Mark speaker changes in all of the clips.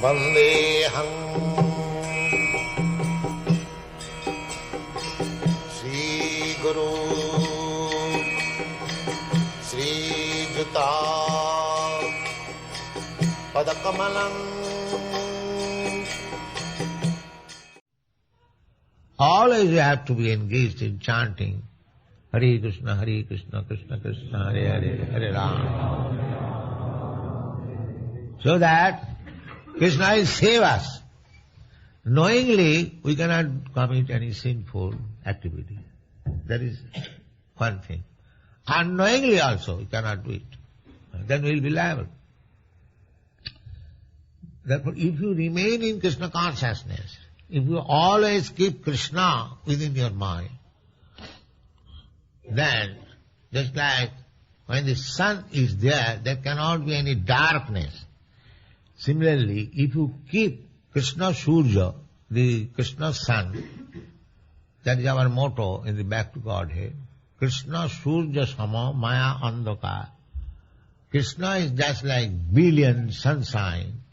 Speaker 1: Vandeham Sri Guru Sri Juta Padakamalam. Always you have to be engaged in chanting Hare Krishna, Krishna Krishna, Hare Hare, Hare Rama. So that Krishna will save us. Knowingly, we cannot commit any sinful activity. That is one thing. Unknowingly also, we cannot do it. Then we will be liable. Therefore, if you remain in Krishna consciousness, if you always keep Krishna within your mind, then just like when the sun is there cannot be any darkness. Similarly, if you keep Krishna Surya, the Krishna sun, that is our motto in the Back to Godhead, Krishna Surya Sama Maya Andhaka. Krishna is just like brilliant sunshine,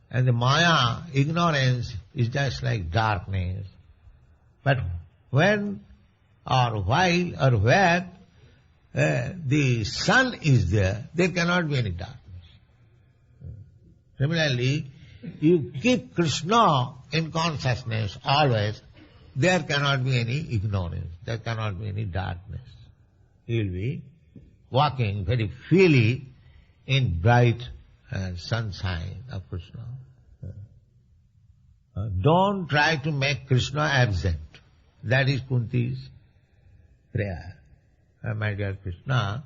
Speaker 1: and the Maya, ignorance, is just like darkness. But when or while or where the sun is there cannot be any darkness. Similarly, you keep Krishna in consciousness always, there cannot be any ignorance, there cannot be any darkness. You will be walking very freely in bright sunshine of Krishna. Don't try to make Krishna absent. That is Kunti's prayer. My dear Krishna,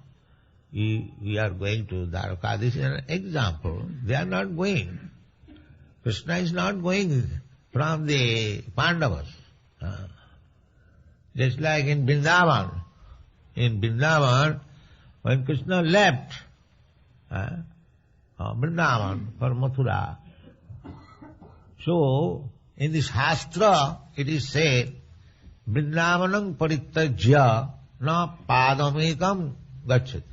Speaker 1: we are going to Dwarka. This is an example. They are not going. Krishna is not going from the Pandavas. Just like in Vrindavan. In Vrindavan, when Krishna left Vrindavan for Mathura, so in this Shastra it is said, Vrindavanam parittajya na padamekam gacchati.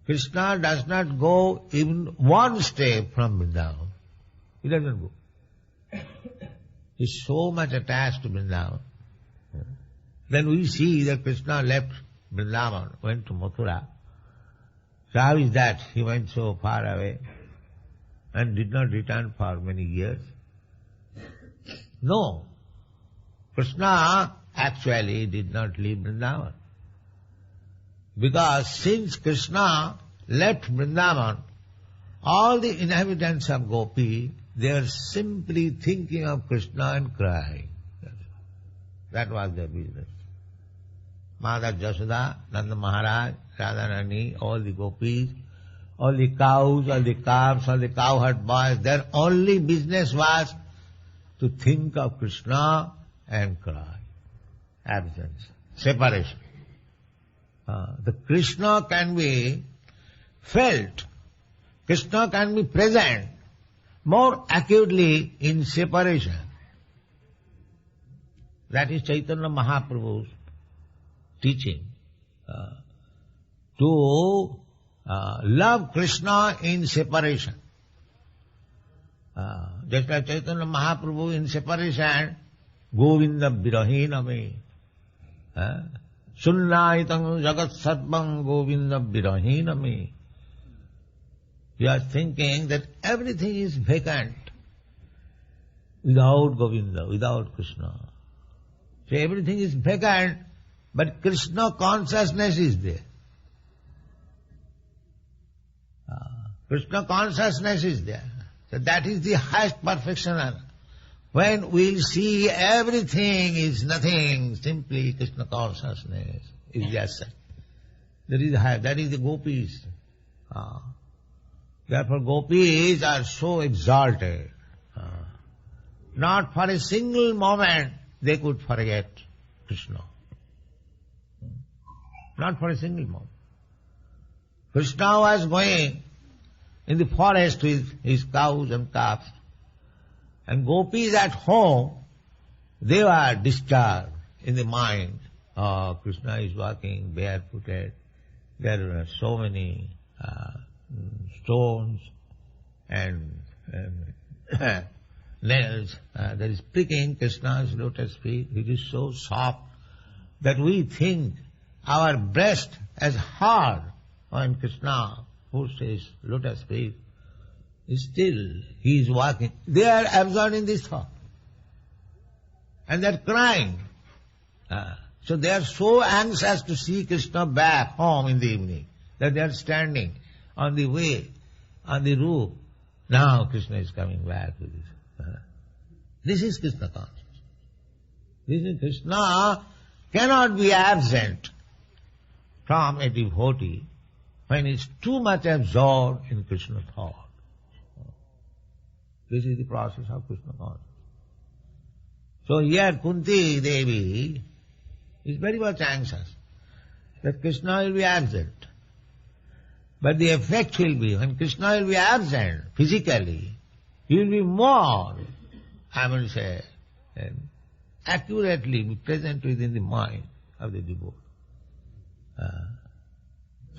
Speaker 1: Krishna does not go even one step from Vrindavan. He doesn't go. He is so much attached to Vrindavan. Then we see that Krishna left Vrindavan, went to Mathura. So how is that? He went so far away and did not return for many years. No. Krishna actually did not leave Vrindavan. Because since Krishna left Vrindavan, all the inhabitants of Gopi, they are simply thinking of Krishna and crying. That was their business. Mother Jasoda, Nanda Maharaj, Radharani, all the Gopis, all the cows, all the calves, all the cowherd boys, their only business was to think of Krishna and cry. Absence, separation. The Krishna can be felt, Krishna can be present more acutely in separation. That is Chaitanya Mahaprabhu's teaching. To love Krishna in separation. Just like Chaitanya Mahaprabhu in separation, Govinda Virahiname. Sunnaitam Jagat Sarvam Govinda Virahiname. You are thinking that everything is vacant without Govinda, without Krishna. So everything is vacant, but Krishna consciousness is there. Krishna consciousness is there. So that is the highest perfection. When we'll see everything is nothing, simply Krishna consciousness is just such. That is the Gopis. Therefore Gopis are so exalted. Not for a single moment they could forget Krishna. Not for a single moment. Krishna was going in the forest with his cows and calves, and Gopis at home, they were disturbed in the mind Krishna is walking barefooted. There are so many stones and nails. There is pricking Krishna's lotus feet. It is so soft that we think our breast as hard when Krishna puts his lotus feet. Still, he is walking. They are absorbed in this thought. And they are crying. So they are so anxious to see Krishna back home in the evening that they are standing on the way, on the roof. Now Krishna is coming back with this. This is Krishna consciousness. This is Krishna cannot be absent from a devotee when he is too much absorbed in Krishna thought. This is the process of Krishna consciousness. So here Kunti Devi is very much anxious that Krishna will be absent. But the effect will be, when Krishna will be absent physically, he will be more, accurately be present within the mind of the devotee.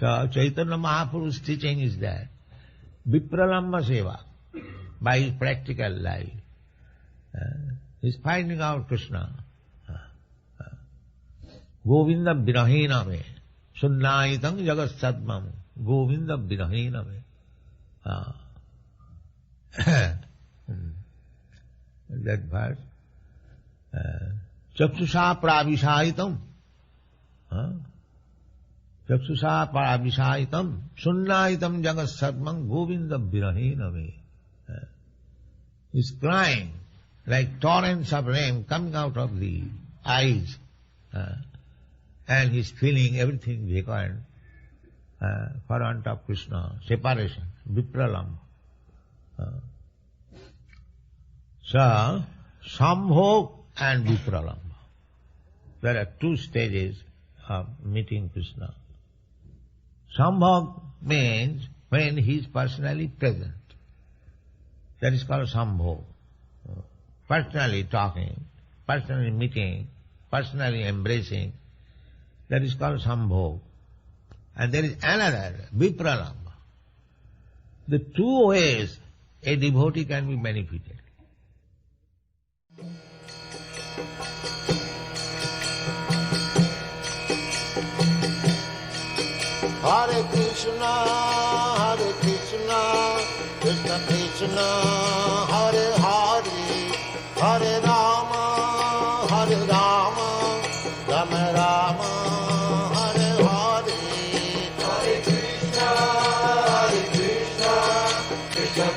Speaker 1: So Chaitanya Mahaprabhu's teaching is that Vipralamba Seva, by his practical life, is finding out Krishna. Govinda Virahena me, Sunnayitang Jagat Sadmam, Govinda Virahena me. That verse. Chakshusha Pravishayitam. Chakshusha Pravishayitam, Sunnayitam Jagat Sadmam, Govinda Virahena me. He's crying like torrents of rain coming out of the eyes. And he's feeling everything vacant for want of Krishna, separation, vipralam. So, Sambhog and vipralam. There are two stages of meeting Krishna. Sambhog means when he is personally present. That is called Sambhog. Personally talking, personally meeting, personally embracing. That is called Sambhog. And there is another, Vipralamba. The two ways a devotee can be benefited. Hare Krishna, Krishna Krishna, Hare Hare, Hare Rama, Rama Rama, Hare Hare. Hare Krishna, Krishna